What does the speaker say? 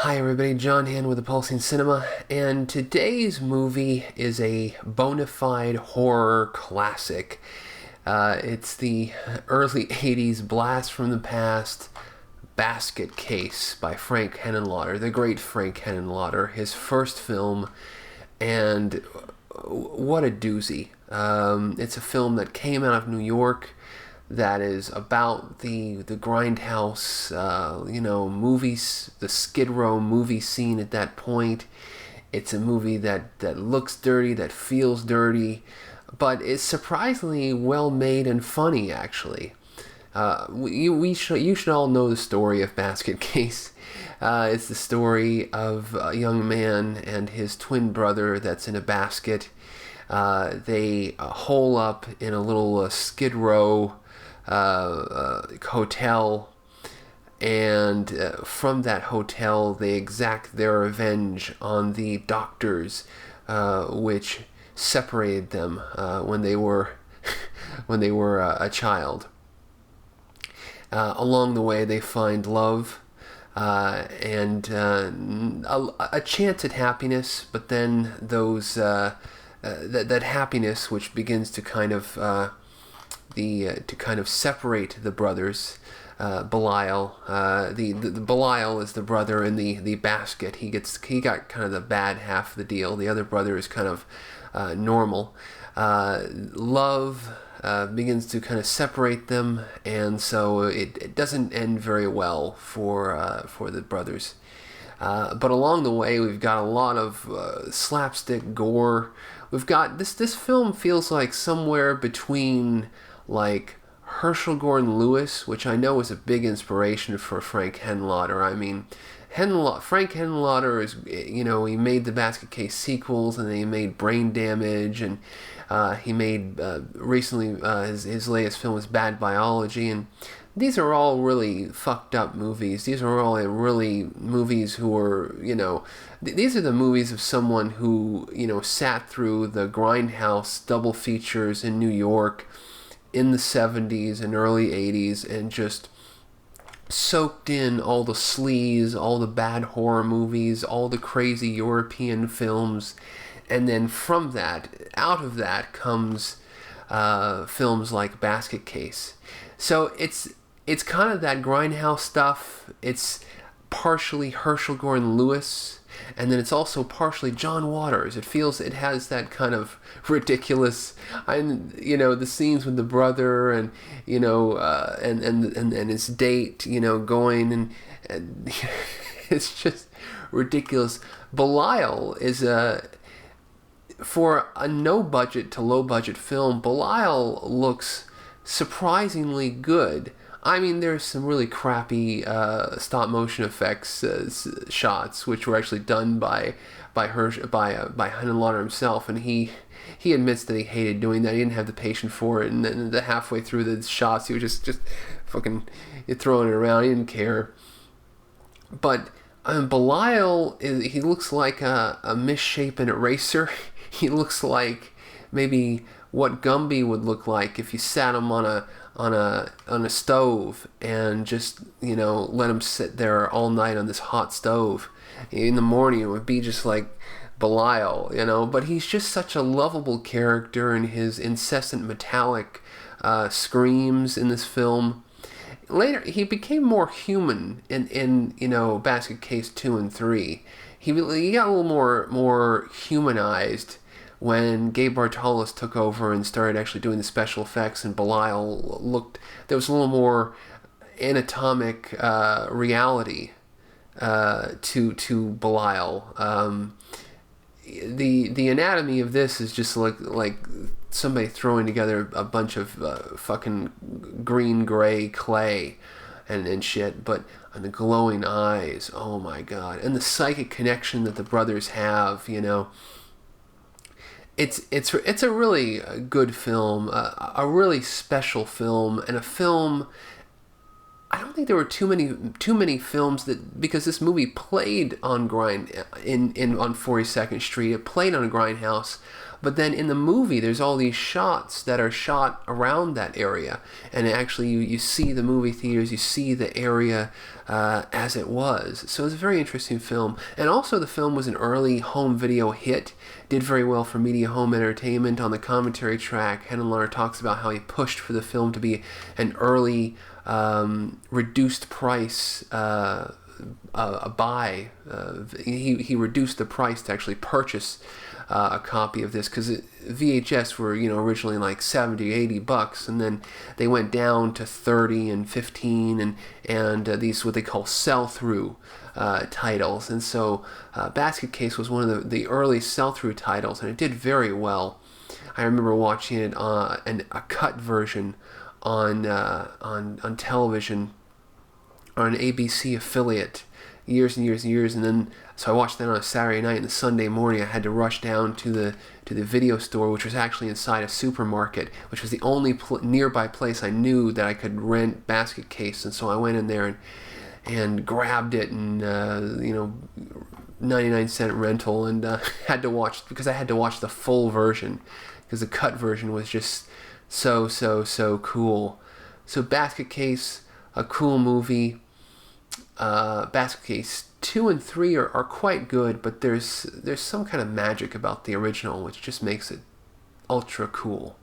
Hi everybody, John Hand with the Pulsing Cinema, and today's movie is a bona fide horror classic. It's the early 80s blast from the past, Basket Case by Frank Henenlotter, the great Frank Henenlotter, his first film, and what a doozy. It's a film that came out of New York that is about the grindhouse, movies, the Skid Row movie scene at that point. It's a movie that looks dirty, that feels dirty, but is surprisingly well made and funny, actually. You should all know the story of Basket Case. It's the story of a young man and his twin brother that's in a basket. They hole up in a little Skid Row hotel, and from that hotel they exact their revenge on the doctors, which separated them when they were a child. Along the way, they find love and a chance at happiness, but then that happiness, which begins to kind of separate the brothers. Belial, the Belial is the brother in the basket. He got kind of the bad half of the deal. The other brother is kind of normal. Love begins to kind of separate them, and so it doesn't end very well for the brothers. But along the way, we've got a lot of slapstick gore. We've got this film feels like somewhere between like Herschel Gordon Lewis, which I know is a big inspiration for Frank Henenlotter. I mean, Frank Henenlotter is, he made the Basket Case sequels, and then he made Brain Damage, and he made recently his latest film was Bad Biology, and these are all really fucked up movies. These are all really movies who are, these are the movies of someone who, sat through the grindhouse double features in New York in the 70s and early 80s and just soaked in all the sleaze, all the bad horror movies, all the crazy European films, and then from that, out of that comes films like Basket Case. So it's kind of that grindhouse stuff. It's partially Herschel Gordon Lewis, and then it's also partially John Waters. It has that kind of ridiculous, the scenes with the brother and and his date, going and it's just ridiculous. Belial is for a no budget to low budget film. Belial looks surprisingly good. I mean, there's some really crappy stop motion effects shots, which were actually done by Henenlotter himself, and he admits that he hated doing that. He didn't have the patience for it, and then halfway through the shots, he was just fucking throwing it around. He didn't care. But Belial, he looks like a misshapen eraser. He looks like maybe what Gumby would look like if you sat him on a stove and just let him sit there all night on this hot stove. In the morning it would be just like Belial, but he's just such a lovable character, and his incessant metallic screams in this film. Later he became more human in Basket Case 2 and 3. He got a little more humanized when Gabe Bartalos took over and started actually doing the special effects, and Belial there was a little more anatomic reality to Belial. The anatomy of this is just like somebody throwing together a bunch of fucking green-gray clay and shit, but and the glowing eyes, oh my god, and the psychic connection that the brothers have, It's a really good film, a really special film, and a film. I don't think there were too many films that, because this movie played on on 42nd Street, it played on a grindhouse, But then in the movie, there's all these shots that are shot around that area, and actually you see the movie theaters, you see the area as it was. So it's a very interesting film. And also the film was an early home video hit, did very well for Media Home Entertainment. On the commentary track, Henenlotter talks about how he pushed for the film to be an early reduced price a buy. He reduced the price to actually purchase a copy of this, because VHS were originally like $70-$80, and then they went down to $30 and $15, and these what they call sell-through titles. And so Basket Case was one of the early sell-through titles, and it did very well. I remember watching it a cut version on television on an ABC affiliate years and years and years, and then so I watched that on a Saturday night, and the Sunday morning I had to rush down to the video store, which was actually inside a supermarket, which was the only nearby place I knew that I could rent Basket Case. And so I went in there and grabbed it, and 99-cent rental, and had to watch, because I had to watch the full version, because the cut version was just so cool. So Basket Case, a cool movie. Basket Case 2 and 3 are quite good, but there's some kind of magic about the original which just makes it ultra cool.